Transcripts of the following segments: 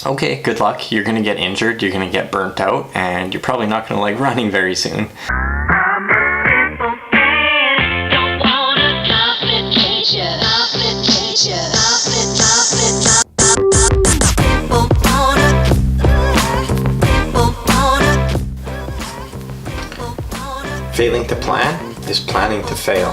Okay, good luck. You're gonna get injured, you're gonna get burnt out, and you're probably not gonna like running very soon. Failing to plan is planning to fail.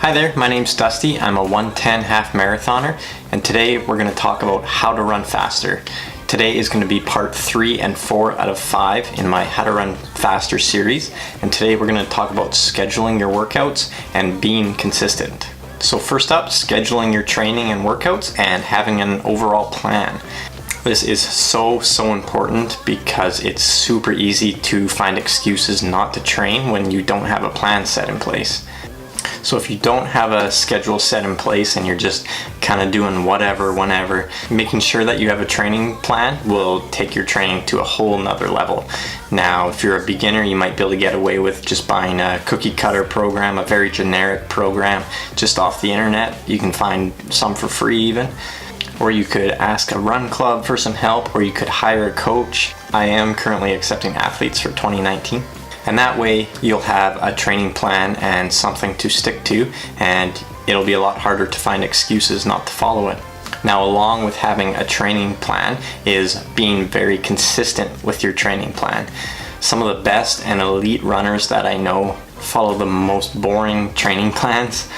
Hi there, my name's Dusty. I'm a 1:10 half marathoner, and today we're going to talk about how to run faster. Today is going to be part 3 and 4 out of 5 in my How to Run Faster series, and today we're going to talk about scheduling your workouts and being consistent. So first up, scheduling your training and workouts and having an overall plan. This is so important because it's super easy to find excuses not to train when you don't have a plan set in place. So if you don't have a schedule set in place and you're just kind of doing whatever, whenever, making sure that you have a training plan will take your training to a whole nother level. Now, if you're a beginner, you might be able to get away with just buying a cookie cutter program, a very generic program just off the internet. You can find some for free even. Or you could ask a run club for some help, or you could hire a coach. I am currently accepting athletes for 2019. And that way you'll have a training plan and something to stick to, and it'll be a lot harder to find excuses not to follow it. Now, along with having a training plan is being very consistent with your training plan. Some of the best and elite runners that I know follow the most boring training plans,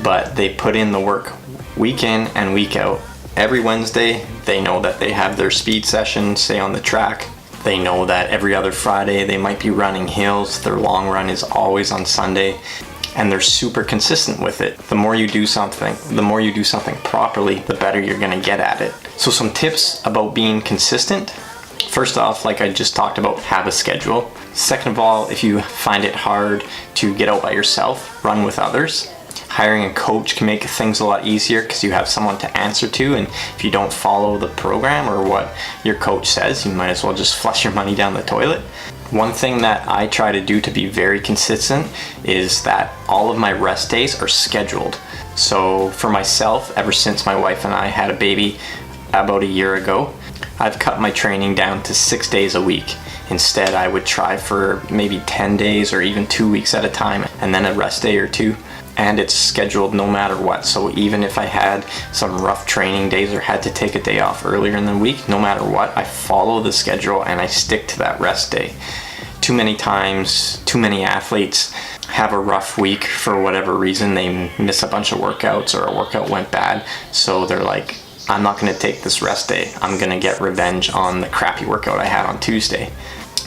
but they put in the work week in and week out. Every Wednesday, they know that they have their speed session, say on the track. They know that every other Friday they might be running hills. Their long run is always on Sunday, and they're super consistent with it. The more you do something properly, the better you're gonna get at it. So some tips about being consistent. First off, like I just talked about, have a schedule. Second of all, if you find it hard to get out by yourself, run with others. Hiring a coach can make things a lot easier because you have someone to answer to, and if you don't follow the program or what your coach says, you might as well just flush your money down the toilet. One thing that I try to do to be very consistent is that all of my rest days are scheduled. So for myself, ever since my wife and I had a baby about a year ago, I've cut my training down to 6 days a week. Instead, I would try for maybe 10 days or even 2 weeks at a time, and then a rest day or two. And it's scheduled no matter what. So even if I had some rough training days or had to take a day off earlier in the week, no matter what, I follow the schedule and I stick to that rest day. Too many times, too many athletes have a rough week for whatever reason. They miss a bunch of workouts or a workout went bad. So they're like, I'm not gonna take this rest day. I'm gonna get revenge on the crappy workout I had on Tuesday.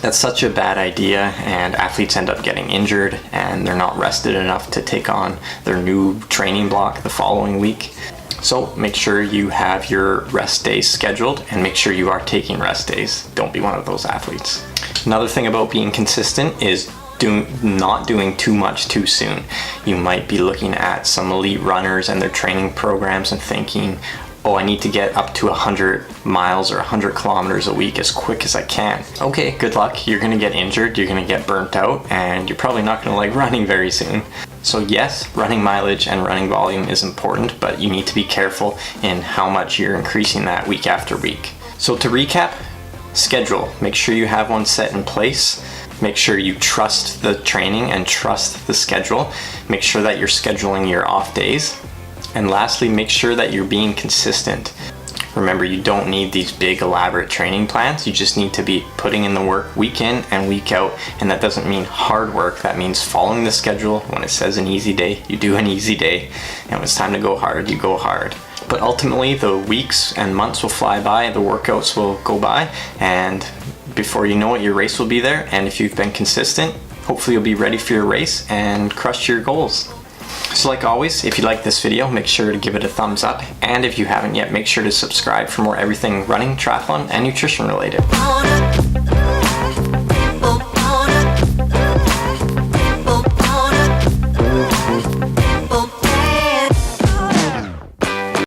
That's such a bad idea, and athletes end up getting injured and they're not rested enough to take on their new training block the following week. So make sure you have your rest days scheduled and make sure you are taking rest days. Don't be one of those athletes. Another thing about being consistent is not doing too much too soon. You might be looking at some elite runners and their training programs and thinking, oh, I need to get up to 100 miles or 100 kilometers a week as quick as I can. Okay, good luck. You're gonna get injured, you're gonna get burnt out, and you're probably not gonna like running very soon. So yes, running mileage and running volume is important, but you need to be careful in how much you're increasing that week after week. So to recap, schedule. Make sure you have one set in place. Make sure you trust the training and trust the schedule. Make sure that you're scheduling your off days. And lastly, make sure that you're being consistent. Remember, you don't need these big elaborate training plans. You just need to be putting in the work week in and week out. And that doesn't mean hard work. That means following the schedule. When it says an easy day, you do an easy day. And when it's time to go hard, you go hard. But ultimately, the weeks and months will fly by, the workouts will go by, and before you know it, your race will be there. And if you've been consistent, hopefully you'll be ready for your race and crush your goals. So like always, if you like this video, make sure to give it a thumbs up. And if you haven't yet, make sure to subscribe for more everything running, triathlon, and nutrition related.